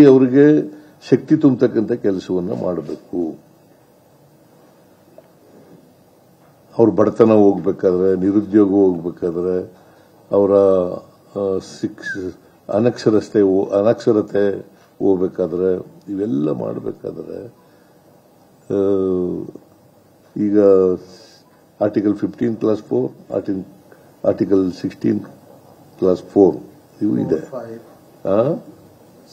ಅವರಿಗೆ ಶಕ್ತಿ ತುಂಬತಕ್ಕಂಥ ಕೆಲಸವನ್ನ ಮಾಡಬೇಕು. ಅವ್ರ ಬಡತನ ಹೋಗ್ಬೇಕಾದ್ರೆ, ನಿರುದ್ಯೋಗ ಹೋಗ್ಬೇಕಾದ್ರೆ, ಅವರ ಅನಕ್ಷರತೆ ಹೋಗ್ಬೇಕಾದ್ರೆ, ಇವೆಲ್ಲ ಮಾಡಬೇಕಾದ್ರೆ ಈಗ ಆರ್ಟಿಕಲ್ 15 ಕ್ಲಾಸ್ 4, ಆರ್ಟಿಕಲ್ 16 ಕ್ಲಾಸ್ 4 ಇವು ಇದೆ.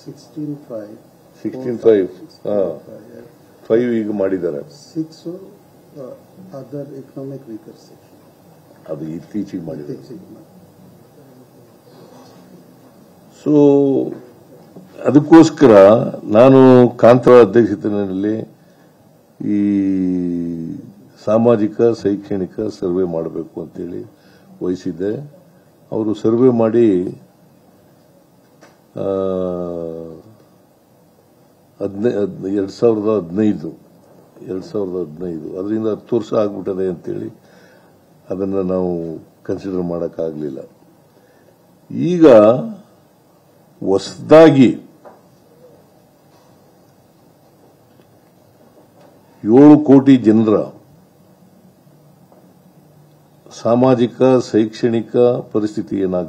16(5) ಈಗ ಮಾಡಿದ್ದಾರೆ. 6 ಅದರ್ ಎಕನಾಮಿಕ್ ವೀಕರ್ ಸೆಕ್ಷನ್ ಅದು ಇತ್ತೀಚೆಗೆ ಮಾಡಿದ್ದಾರೆ. ಸೊ ಅದಕ್ಕೋಸ್ಕರ ನಾನು ಕಾಂತರ ಅಧ್ಯಕ್ಷತೆಯಲ್ಲಿ ಈ ಸಾಮಾಜಿಕ ಶೈಕ್ಷಣಿಕ ಸರ್ವೆ ಮಾಡಬೇಕು ಅಂತೇಳಿ ವಹಿಸಿದ್ದೆ. ಅವರು ಸರ್ವೆ ಮಾಡಿ 2015 ಅದರಿಂದ 10 ವರ್ಷ ಆಗ್ಬಿಟ್ಟದೆ ಅಂತೇಳಿ ಅದನ್ನ ನಾವು ಕನ್ಸಿಡರ್ ಮಾಡಕ್ಕಾಗಲಿಲ್ಲ. ಈಗ ಹೊಸದಾಗಿ 7 ಕೋಟಿ ಜನರ ಸಾಮಾಜಿಕ ಶೈಕ್ಷಣಿಕ ಪರಿಸ್ಥಿತಿ ಏನು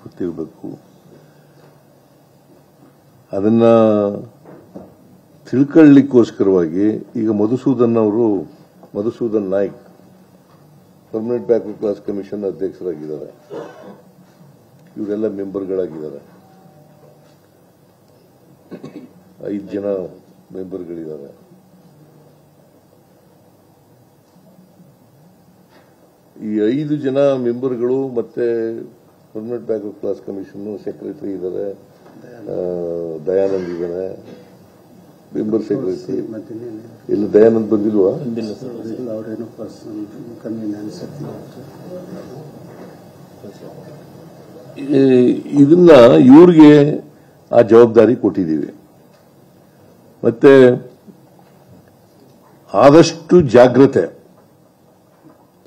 ಗೊತ್ತಿರಬೇಕು, ಅದನ್ನ ತಿಳ್ಕೊಳ್ಳಿಕ್ಕೋಸ್ಕರವಾಗಿ ಈಗ Madhusudan Naik permanent backward class commission ಅಧ್ಯಕ್ಷರಾಗಿದ್ದಾರೆ. ಇವರೆಲ್ಲ ಮೆಂಬರ್ಗಳಾಗಿದ್ದಾರೆ. 5 ಜನ ಮೆಂಬರ್ಗಳಿದ್ದಾರೆ. ಈ 5 ಜನ ಮೆಂಬರ್ಗಳು ಮತ್ತೆ permanent backward class commission secretary ಇದ್ದಾರೆ, ದಯಾನಂದ್ ಇದ್ದಾರೆ, ಮೆಂಬರ್ ಸೆಕ್ರೆಟರಿ. ಇಲ್ಲ ದಯಾನಂದ್ ಬಂದಿಲ್ವಾ? ಅವರೇನು ಪರ್ಸನಲ್ ಕನ್ವೀನಿಯನ್ಸ್. ಇದನ್ನ ಇವ್ರಿಗೆ ಆ ಜವಾಬ್ದಾರಿ ಕೊಟ್ಟಿದ್ದೀವಿ. ಮತ್ತೆ ಆದಷ್ಟು ಜಾಗ್ರತೆ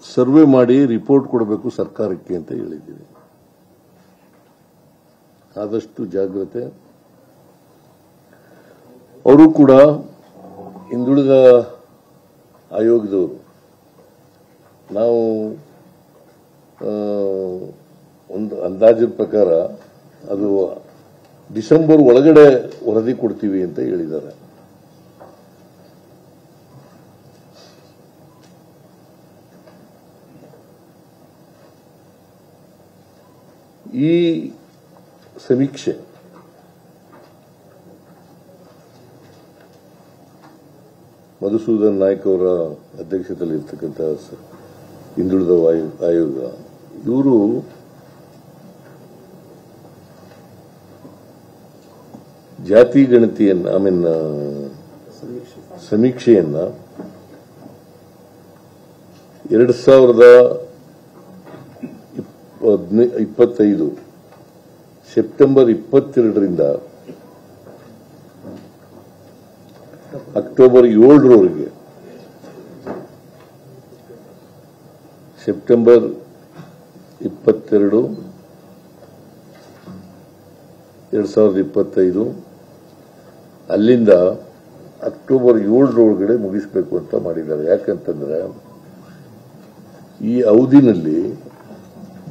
ಸರ್ವೆ ಮಾಡಿ ರಿಪೋರ್ಟ್ ಕೊಡಬೇಕು ಸರ್ಕಾರಕ್ಕೆ ಅಂತ ಹೇಳಿದ್ದೀವಿ. ಆದಷ್ಟು ಜಾಗ್ರತೆ. ಅವರು ಕೂಡ ಹಿಂದುಳಿದ ಆಯೋಗದವರು. ನಾವು ಒಂದು ಅಂದಾಜಿನ ಪ್ರಕಾರ ಅದು ಡಿಸೆಂಬರ್ ಒಳಗಡೆ ವರದಿ ಕೊಡ್ತೀವಿ ಅಂತ ಹೇಳಿದ್ದಾರೆ. ಈ ಸಮೀಕ್ಷೆ ಮಧುಸೂದನ್ ನಾಯ್ಕ್ ಅವರ ಅಧ್ಯಕ್ಷತೆಯಲ್ಲಿ ಇರ್ತಕ್ಕಂಥ ಹಿಂದುಳಿದ ಆಯೋಗ, ಇವರು ಜಾತಿ ಗಣತಿಯನ್ನ ಸಮೀಕ್ಷೆಯನ್ನ 2025 ಸೆಪ್ಟೆಂಬರ್ 22ರಿಂದ ಅಕ್ಟೋಬರ್ 7ರವರೆಗೆ, ಸೆಪ್ಟೆಂಬರ್ 22, 2025 ಅಲ್ಲಿಂದ ಅಕ್ಟೋಬರ್ 7ರೊಳಗಡೆ ಮುಗಿಸಬೇಕು ಅಂತ ಮಾಡಿದ್ದಾರೆ. ಯಾಕಂತಂದ್ರೆ ಈ ಅವಧಿನಲ್ಲಿ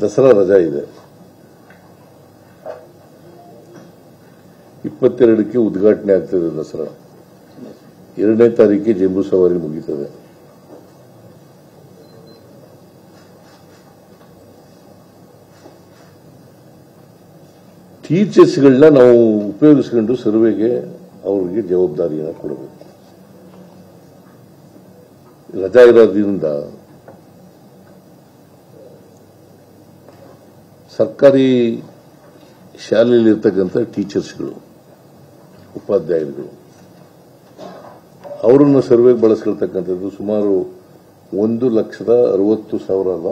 ದಸರಾ ರಜಾ ಇದೆ. 22ಕ್ಕೆ ಉದ್ಘಾಟನೆ ಆಗ್ತದೆ ದಸರಾ, 2ನೇ ತಾರೀಕಿಗೆ ಜಂಬೂ ಸವಾರಿ ಮುಗೀತದೆ. ಟೀಚರ್ಸ್ಗಳನ್ನ ನಾವು ಉಪಯೋಗಿಸಿಕೊಂಡು ಸರ್ವೆಗೆ ಅವರಿಗೆ ಜವಾಬ್ದಾರಿಯನ್ನು ಕೊಡಬೇಕು. ರಜಾ ಇರೋದ್ರಿಂದ ಸರ್ಕಾರಿ ಶಾಲೆಯಲ್ಲಿರ್ತಕ್ಕಂಥ ಟೀಚರ್ಸ್ಗಳು, ಉಪಾಧ್ಯಾಯರುಗಳು, ಅವರನ್ನು ಸರ್ವೆಗೆ ಬಳಸ್ಕೊಳ್ತಕ್ಕಂಥದ್ದು ಸುಮಾರು 1,60,60,000 ಅಲ್ಲ,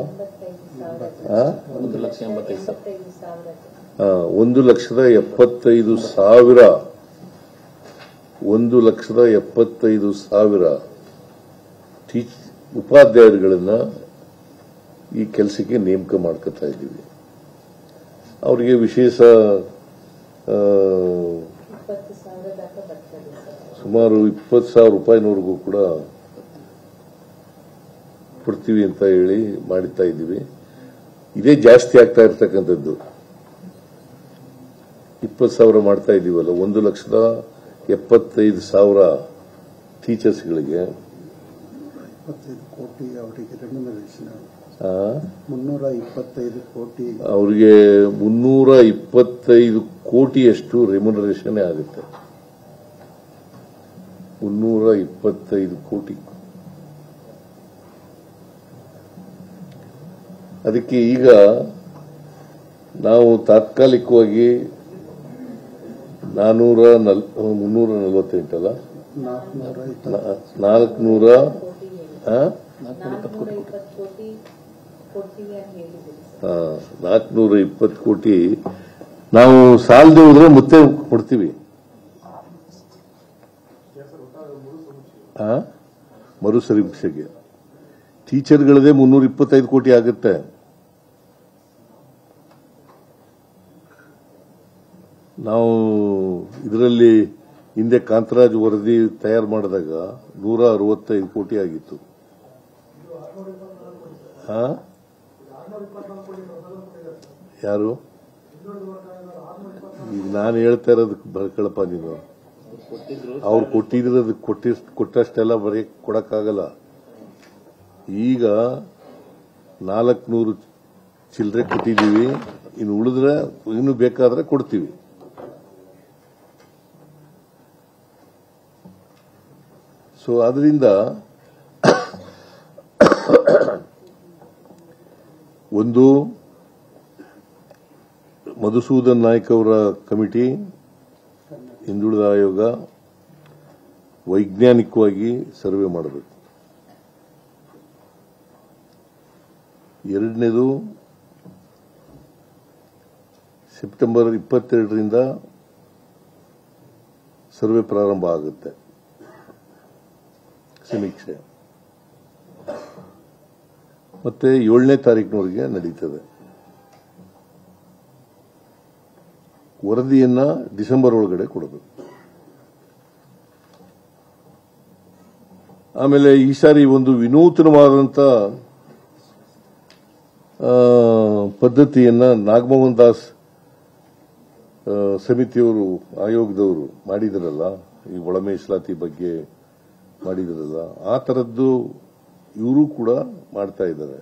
1,75,000 1,75,000 ಉಪಾಧ್ಯಾಯರುಗಳನ್ನ ಈ ಕೆಲಸಕ್ಕೆ ನೇಮಕ ಮಾಡ್ಕೊತಾ ಇದ್ದೀವಿ. ಅವರಿಗೆ ವಿಶೇಷ ಸುಮಾರು 20,000 ರೂಪಾಯಿನವರೆಗೂ ಕೂಡ ಕೊಡ್ತೀವಿ ಅಂತ ಹೇಳಿ ಮಾಡುತ್ತಾ ಇದ್ದೀವಿ. ಇದೇ ಜಾಸ್ತಿ ಆಗ್ತಾ ಇರ್ತಕ್ಕಂಥದ್ದು. 20,000 ಮಾಡ್ತಾ ಇದ್ದೀವಲ್ಲ, 1,75,000 ಟೀಚರ್ಸ್ಗಳಿಗೆ 25 ಕೋಟಿ ಅವರಿಗೆ ರೆಮ್ಯುನರೇಷನ್, 325 ಕೋಟಿ ಅವರಿಗೆ 325 ಕೋಟಿಯಷ್ಟು ರೆಮ್ಯುನರೇಷನ್ ಆಗುತ್ತೆ. 325 ಕೋಟಿ. ಅದಕ್ಕೆ ಈಗ ನಾವು ತಾತ್ಕಾಲಿಕವಾಗಿ 348 ಅಲ್ಲ 420 ಕೋಟಿ ನಾವು ಸಾಲದೆ ಹೋದ್ರೆ ಮತ್ತೆ ಕೊಡ್ತೀವಿ. ಮರುಸಮೀಕ್ಷೆಗೆ ಟೀಚರ್ಗಳದೇ 325 ಕೋಟಿ ಆಗುತ್ತೆ. ನಾವು ಇದರಲ್ಲಿ ಹಿಂದೆ ಕಾಂತರಾಜ್ ವರದಿ ತಯಾರು ಮಾಡಿದಾಗ 165 ಕೋಟಿ ಆಗಿತ್ತು. ಯಾರು ಈಗ ನಾನು ಹೇಳ್ತಾ ಇರೋದಕ್ಕೆ ಬರ್ಕಳಪ್ಪ ನೀನು. ಅವ್ರು ಕೊಟ್ಟಿರೋದಕ್ಕೆ ಕೊಟ್ಟಷ್ಟೆಲ್ಲ ಬರೀ ಕೊಡಕ್ಕಾಗಲ್ಲ. ಈಗ 400 ಚಿಲ್ಲರೆ ಕೊಟ್ಟಿದ್ದೀವಿ. ಇನ್ನು ಉಳಿದ್ರೆ ಇನ್ನು ಬೇಕಾದ್ರೆ ಕೊಡ್ತೀವಿ. ಸೊ ಅದರಿಂದ ಒಂದು ಮಧುಸೂದನ್ ನಾಯ್ಕ್ ಅವರ ಕಮಿಟಿ, ಹಿಂದುಳಿದ ಆಯೋಗ ವೈಜ್ಞಾನಿಕವಾಗಿ ಸರ್ವೆ ಮಾಡಬೇಕು. ಎರಡನೇದು, ಸೆಪ್ಟೆಂಬರ್ 22ರಿಂದ ಸರ್ವೆ ಪ್ರಾರಂಭ ಆಗುತ್ತೆ, ಸಮೀಕ್ಷೆ. ಮತ್ತೆ 7ನೇ ತಾರೀಕಿನವರೆಗೆ ನಡೀತದೆ. ವರದಿಯನ್ನ ಡಿಸೆಂಬರ್ ಒಳಗಡೆ ಕೊಡಬೇಕು. ಆಮೇಲೆ ಈ ಸಾರಿ ಒಂದು ವಿನೂತನವಾದಂಥ ಪದ್ಧತಿಯನ್ನ ನಾಗಮೋಹನ್ ದಾಸ್ ಸಮಿತಿಯವರು, ಆಯೋಗದವರು ಮಾಡಿದರಲ್ಲ, ಈ ಒಳ ಮೀಸಲಾತಿ ಬಗ್ಗೆ ಮಾಡಿದರಲ್ಲ, ಆ ತರದ್ದು ಇವರು ಕೂಡ ಮಾಡ್ತಾ ಇದ್ದಾರೆ.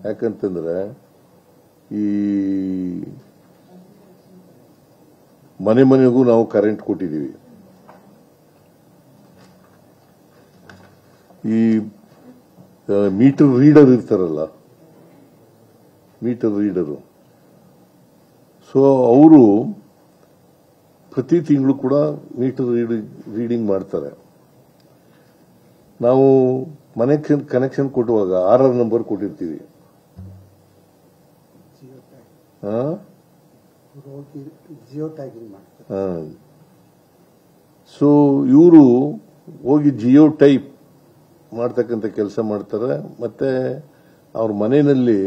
ಯಾಕಂತಂದ್ರೆ ಈ ಮನೆ ಮನೆಗೂ ನಾವು ಕರೆಂಟ್ ಕೊಟ್ಟಿದ್ದೀವಿ. ಈ ಮೀಟರ್ ರೀಡರ್ ಇರ್ತಾರಲ್ಲ, ಮೀಟರ್ ರೀಡರು, ಸೊ ಅವರು ಪ್ರತಿ ತಿಂಗಳು ಕೂಡ ಮೀಟರ್ ರೀಡಿಂಗ್ ಮಾಡ್ತಾರೆ. ನಾವು ಮನೆ ಕನೆಕ್ಷನ್ ಕೊಡುವಾಗ 6 ನಂಬರ್ ಕೊಟ್ಟಿರ್ತೀವಿ. ಜಿಯೋ ಟ್ಯಾಗಿಂಗ್ ಮಾಡ್ತಾರೆ. ಸೊ ಇವರು ಹೋಗಿ ಜಿಯೋ ಟೈಪ್ ಮಾಡ್ತಕ್ಕಂಥ ಕೆಲಸ ಮಾಡ್ತಾರೆ. ಮತ್ತೆ ಅವ್ರ ಮನೆಯಲ್ಲಿ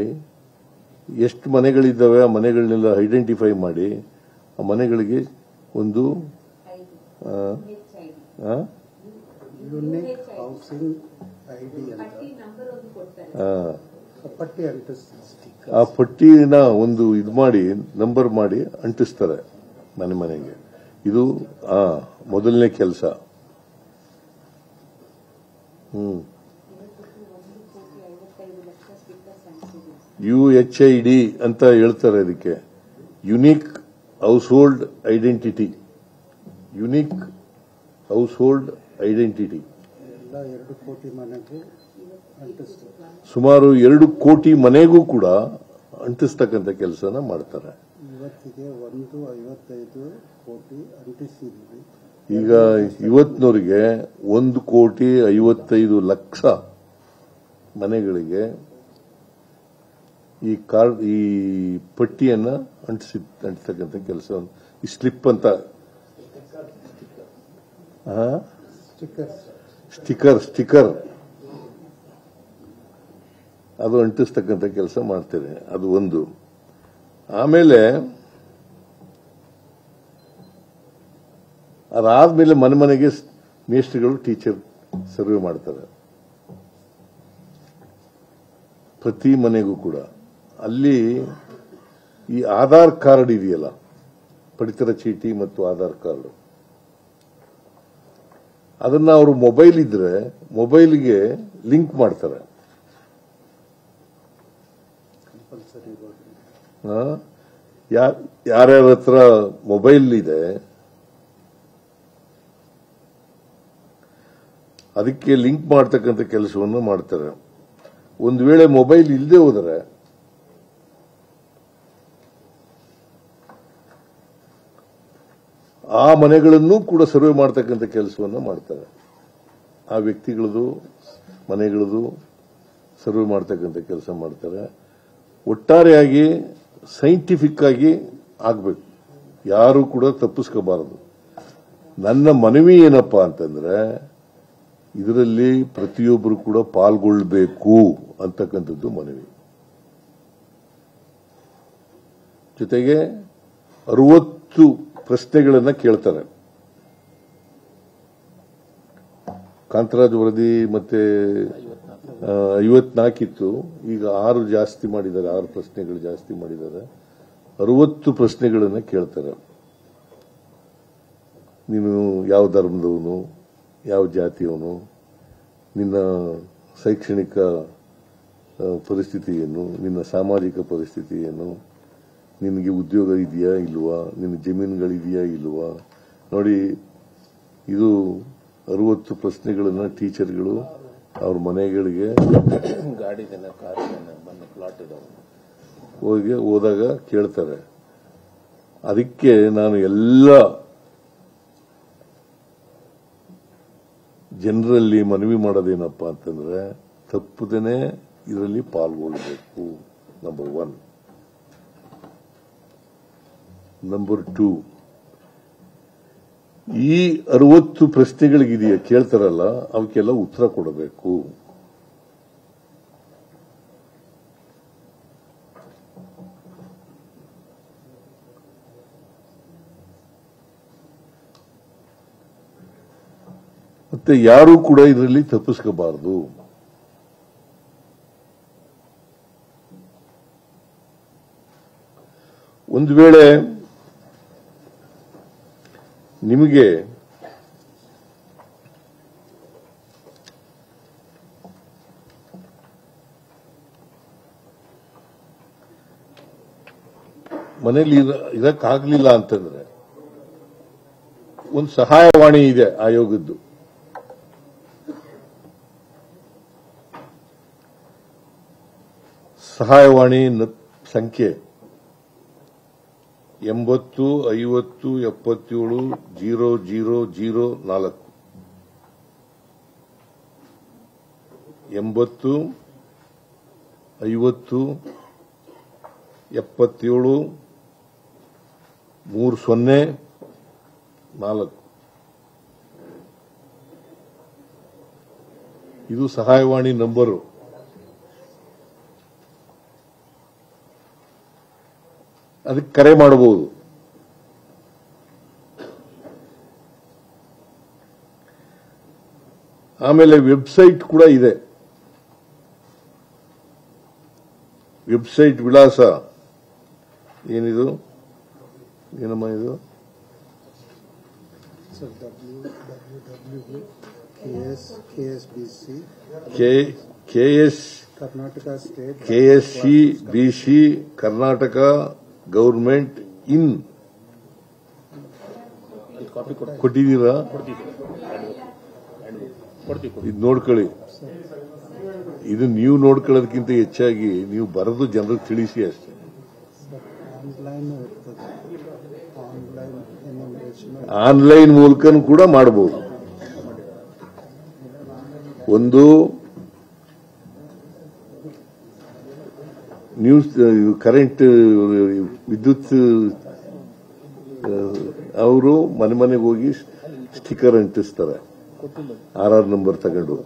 ಎಷ್ಟು ಮನೆಗಳಿದ್ದಾವೆ ಆ ಮನೆಗಳನ್ನೆಲ್ಲ ಐಡೆಂಟಿಫೈ ಮಾಡಿ ಆ ಮನೆಗಳಿಗೆ ಒಂದು ಯುನಿಕ್ ಹೌಸಿಂಗ್ ಐಡಿ ಅಂತ ಪಟ್ಟಿ ಅಂಟಿಸ್ತಾರೆ. ಆ ಪಟ್ಟಿನ ಒಂದು ಇದು ಮಾಡಿ ನಂಬರ್ ಮಾಡಿ ಅಂಟಿಸ್ತಾರೆ ಮನೆ ಮನೆಗೆ. ಇದು ಮೊದಲನೇ ಕೆಲಸ. UHID ಅಂತ ಹೇಳ್ತಾರೆ ಇದಕ್ಕೆ, unique house hold identity. Unique house hold identity ಎಲ್ಲ 2 ಕೋಟಿ ಮನೆಗೂ ಅಂಟಿಸ್ತಾರೆ. ಸುಮಾರು 2 ಕೋಟಿ ಮನೆಗೂ ಕೂಡ ಅಂಟಿಸ್ತಕ್ಕಂಥ ಕೆಲಸನ ಮಾಡ್ತಾರೆ. ಇವತ್ತಿಗೆ 155 ಕೋಟಿ ಅಂಟಿಸಿದ್ವಿ. ಈಗ ಇವತ್ತಿನವರೆಗೆ 1,55,00,000 ಮನೆಗಳಿಗೆ ಈ ಪಟ್ಟಿಯನ್ನ ಅಂಟಿಸ್ತಕ್ಕಂಥ ಕೆಲಸ, ಈ ಸ್ಲಿಪ್ ಅಂತ ಸ್ಟಿಕರ್ ಅದು ಅಂಟಿಸ್ತಕ್ಕಂಥ ಕೆಲಸ ಮಾಡ್ತೇವೆ. ಅದು ಒಂದು. ಆಮೇಲೆ ಅದಾದ್ಮೇಲೆ ಮನೆ ಮನೆಗೆ ಮೇಸ್ಟ್ರಿಗಳು ಟೀಚರ್ ಸರ್ವೆ ಮಾಡ್ತಾರೆ. ಪ್ರತಿ ಮನೆಗೂ ಕೂಡ ಅಲ್ಲಿ ಈ ಆಧಾರ್ ಕಾರ್ಡ್ ಇದೆಯಲ್ಲ, ಪಡಿತರ ಚೀಟಿ ಮತ್ತು ಆಧಾರ್ ಕಾರ್ಡ್, ಅದನ್ನ ಅವರು ಮೊಬೈಲ್ ಇದ್ರೆ ಮೊಬೈಲ್ಗೆ ಲಿಂಕ್ ಮಾಡ್ತಾರೆ. ಯಾರ್ಯಾರ ಹತ್ರ ಮೊಬೈಲ್ ಇದೆ ಅದಕ್ಕೆ ಲಿಂಕ್ ಮಾಡ್ತಕ್ಕಂಥ ಕೆಲಸವನ್ನು ಮಾಡ್ತಾರೆ. ಒಂದು ವೇಳೆ ಮೊಬೈಲ್ ಇಲ್ಲದೆ ಹೋದರೆ ಆ ಮನೆಗಳನ್ನು ಕೂಡ ಸರ್ವೆ ಮಾಡ್ತಕ್ಕಂಥ ಕೆಲಸವನ್ನು ಮಾಡ್ತಾರೆ. ಆ ವ್ಯಕ್ತಿಗಳದು ಮನೆಗಳದು ಸರ್ವೆ ಮಾಡ್ತಕ್ಕಂಥ ಕೆಲಸ ಮಾಡ್ತಾರೆ. ಒಟ್ಟಾರೆಯಾಗಿ ಸೈಂಟಿಫಿಕ್ ಆಗಿ ಆಗಬೇಕು, ಯಾರು ಕೂಡ ತಪ್ಪಿಸ್ಕೋಬಾರದು. ನನ್ನ ಮನವಿ ಏನಪ್ಪಾ ಅಂತಂದ್ರೆ ಇದರಲ್ಲಿ ಪ್ರತಿಯೊಬ್ಬರು ಕೂಡ ಪಾಲ್ಗೊಳ್ಳಬೇಕು ಅಂತಕ್ಕಂಥದ್ದು ಮನವಿ. ಜೊತೆಗೆ 60 ಪ್ರಶ್ನೆಗಳನ್ನ ಕೇಳ್ತಾರೆ. ಕಾಂತರಾಜ್ ವರದಿ ಮತ್ತೆ 54 ಇತ್ತು, ಈಗ 6 ಜಾಸ್ತಿ ಮಾಡಿದ್ದಾರೆ, 6 ಪ್ರಶ್ನೆಗಳು ಜಾಸ್ತಿ ಮಾಡಿದ್ದಾರೆ. 60 ಪ್ರಶ್ನೆಗಳನ್ನ ಕೇಳ್ತಾರೆ. ನೀನು ಯಾವ ಧರ್ಮದವನು, ಯಾವ ಜಾತಿಯವನು, ನಿನ್ನ ಶೈಕ್ಷಣಿಕ ಪರಿಸ್ಥಿತಿ ಏನು, ನಿನ್ನ ಸಾಮಾಜಿಕ ಪರಿಸ್ಥಿತಿ ಏನು, ನಿನಗೆ ಉದ್ಯೋಗ ಇದೆಯಾ ಇಲ್ವಾ, ನಿನ್ನ ಜಮೀನುಗಳಿದೆಯಾ ಇಲ್ವಾ. ನೋಡಿ, ಇದು 60 ಪ್ರಶ್ನೆಗಳನ್ನ ಟೀಚರ್ಗಳು ಅವ್ರ ಮನೆಗಳಿಗೆ ಹೋದಾಗ ಕೇಳ್ತಾರೆ. ಅದಕ್ಕೆ ನಾನು ಎಲ್ಲ ಜನರಲ್ಲಿ ಮನವಿ ಮಾಡೋದೇನಪ್ಪ ಅಂತಂದ್ರೆ ತಪ್ಪದೇನೆ ಇದರಲ್ಲಿ ಪಾಲ್ಗೊಳ್ಳಬೇಕು. ನಂಬರ್ 1. ನಂಬರ್ 2, ಈ 60 ಪ್ರಶ್ನೆಗಳಿಗಿದೆಯಾ ಕೇಳ್ತಾರಲ್ಲ ಅವಕ್ಕೆಲ್ಲ ಉತ್ತರ ಕೊಡಬೇಕು. ಮತ್ತೆ ಯಾರು ಕೂಡ ಇದರಲ್ಲಿ ತಪ್ಪಿಸ್ಕೋಬಾರದು. ಒಂದು ವೇಳೆ ನಿಮಗೆ ಮನೇಲಿ ಇರಕ್ಕಾಗ್ಲಿಲ್ಲ ಅಂತಂದ್ರೆ ಒಂದು ಸಹಾಯವಾಣಿ ಇದೆ ಆಯೋಗದ್ದು. ಸಹಾಯವಾಣಿ ಸಂಖ್ಯೆ 80 50 77 0004. 80 50 77 304. ಇದು ಸಹಾಯವಾಣಿ ನಂಬರು. ಅದಕ್ಕೆ ಕರೆ ಮಾಡಬಹುದು. ಆಮೇಲೆ ವೆಬ್ಸೈಟ್ ಕೂಡ ಇದೆ. ವೆಬ್ಸೈಟ್ ವಿಳಾಸ ಏನಿದು, ಏನಮ್ಮ ಇದು? KSCBC ಕರ್ನಾಟಕ ಗವರ್ಮೆಂಟ್ ಇನ್ ಕೊಟ್ಟಿದ್ದೀರಾ? ಇದು ನೋಡ್ಕೊಳ್ಳಿ. ಇದು ನೀವು ನೋಡ್ಕೊಳ್ಳೋದಕ್ಕಿಂತ ಹೆಚ್ಚಾಗಿ ನೀವು ಬರೆದು ಜನರಿಗೆ ತಿಳಿಸಿ ಅಷ್ಟೇ. ಆನ್ಲೈನ್ ಮೂಲಕನೂ ಕೂಡ ಮಾಡಬಹುದು. ಒಂದು ನ್ಯೂಸ್ ಕರೆಂಟ್ ವಿದ್ಯುತ್ ಅವರು ಮನೆ ಮನೆಗೆ ಹೋಗಿ ಸ್ಟಿಕ್ಕರ್ ಅಂಟಿಸ್ತಾರೆ, RR ನಂಬರ್ ತಗೊಂಡು.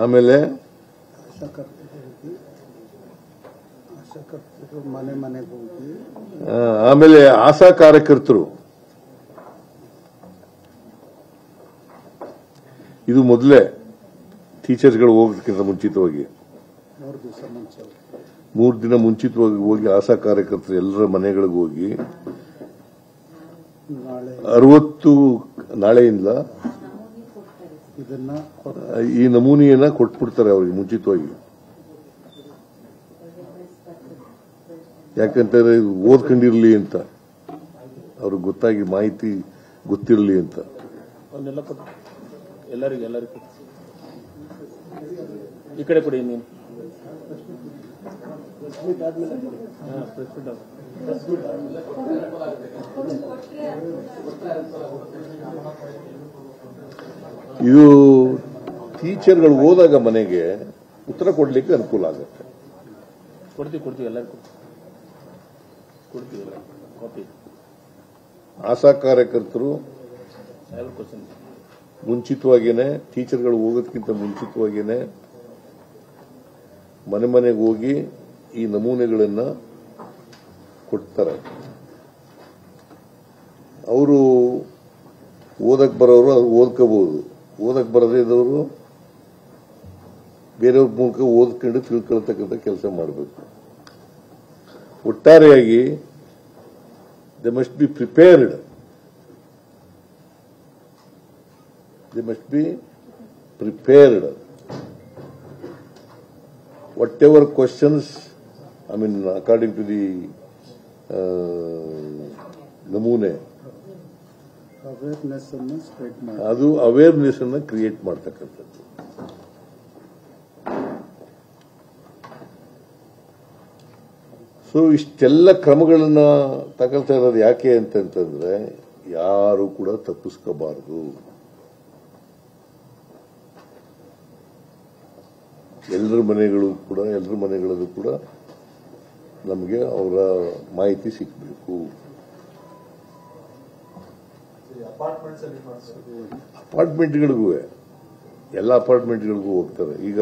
ಆಮೇಲೆ ಆಮೇಲೆ ಆಶಾ ಕಾರ್ಯಕರ್ತರು ಇದು ಮೊದಲೇ ಟೀಚರ್ಸ್ಗಳು ಹೋಗೋದಕ್ಕಿಂತ ಮುಂಚಿತವಾಗಿ 3 ದಿವಸ ಮುಂಚೆ 3 ದಿನ ಮುಂಚಿತವಾಗಿ ಹೋಗಿ ಆಶಾ ಕಾರ್ಯಕರ್ತರು ಎಲ್ಲರ ಮನೆಗಳಿಗೆ ಹೋಗಿ ನಾಳೆ 60 ನಾಳೆಯಿಂದ ಇದನ್ನ ಈ ನಮೂನೆಯನ್ನ ಕೊಟ್ಬಿಡ್ತಾರೆ ಅವ್ರಿಗೆ ಮುಂಚಿತವಾಗಿ. ಯಾಕಂತಂದ್ರೆ ಇದು ಓದ್ಕೊಂಡಿರ್ಲಿ ಅಂತ, ಅವ್ರಿಗೆ ಗೊತ್ತಾಗಿ ಮಾಹಿತಿ ಗೊತ್ತಿರಲಿ ಅಂತ. ಎಲ್ಲರಿಗೂ ಈ ಕಡೆ ಕೊಡಿ ನೀನು. ಇದು ಟೀಚರ್ಗಳು ಹೋದಾಗ ಮನೆಗೆ ಉತ್ತರ ಕೊಡ್ಲಿಕ್ಕೆ ಅನುಕೂಲ ಆಗುತ್ತೆ. ಕೊಡ್ತೀವಿ ಎಲ್ಲರಿಗೂ ಕೊಡ್ತೀವಿ ಕಾಪಿ. ಆಶಾ ಕಾರ್ಯಕರ್ತರು ಕ್ವಶನ್ ಮುಂಚಿತವಾಗಿಯೇ ಟೀಚರ್ಗಳು ಹೋಗೋದಕ್ಕಿಂತ ಮುಂಚಿತವಾಗಿಯೇ ಮನೆ ಮನೆಗೆ ಹೋಗಿ ಈ ನಮೂನೆಗಳನ್ನ ಕೊಡ್ತಾರೆ. ಅವರು ಓದಕ್ ಬರೋರು ಅವ್ರು ಓದ್ಕೋಬಹುದು, ಓದಕ್ ಬರದೇ ಇದ್ದವರು ಬೇರೆಯವ್ರ ಮೂಲಕ ಓದ್ಕೊಂಡು ತಿಳ್ಕೊಳ್ತಕ್ಕಂಥ ಕೆಲಸ ಮಾಡಬೇಕು. ಒಟ್ಟಾರೆಯಾಗಿ they must be prepared. They must be prepared. Whatever questions, I mean, according to the namune, awareness ಅನ್ನು ಸ್ಪ್ರೆಡ್ ಮಾಡಿ ಅದು ಅವೇರ್ನೆಸ್ ಅನ್ನು ಕ್ರಿಯೇಟ್ ಮಾಡ್ತಕ್ಕಂಥದ್ದು. ಸೊ ಇಷ್ಟೆಲ್ಲ ಕ್ರಮಗಳನ್ನ ತಗೊಳ್ತಾ ಇರೋದು ಯಾಕೆ ಅಂತಂತಂದ್ರೆ ಯಾರು ಕೂಡ ತಪ್ಪಿಸ್ಕೋಬಾರದು. ಎಲ್ಲರ ಮನೆಗಳಲ್ಲೂ ಕೂಡ ನಮಗೆ ಅವರ ಮಾಹಿತಿ ಸಿಗಬೇಕು. ಅಪಾರ್ಟ್ಮೆಂಟ್ಗಳಿಗೂ ಎಲ್ಲ ಅಪಾರ್ಟ್ಮೆಂಟ್ಗಳಿಗೂ ಹೋಗ್ತಾರೆ. ಈಗ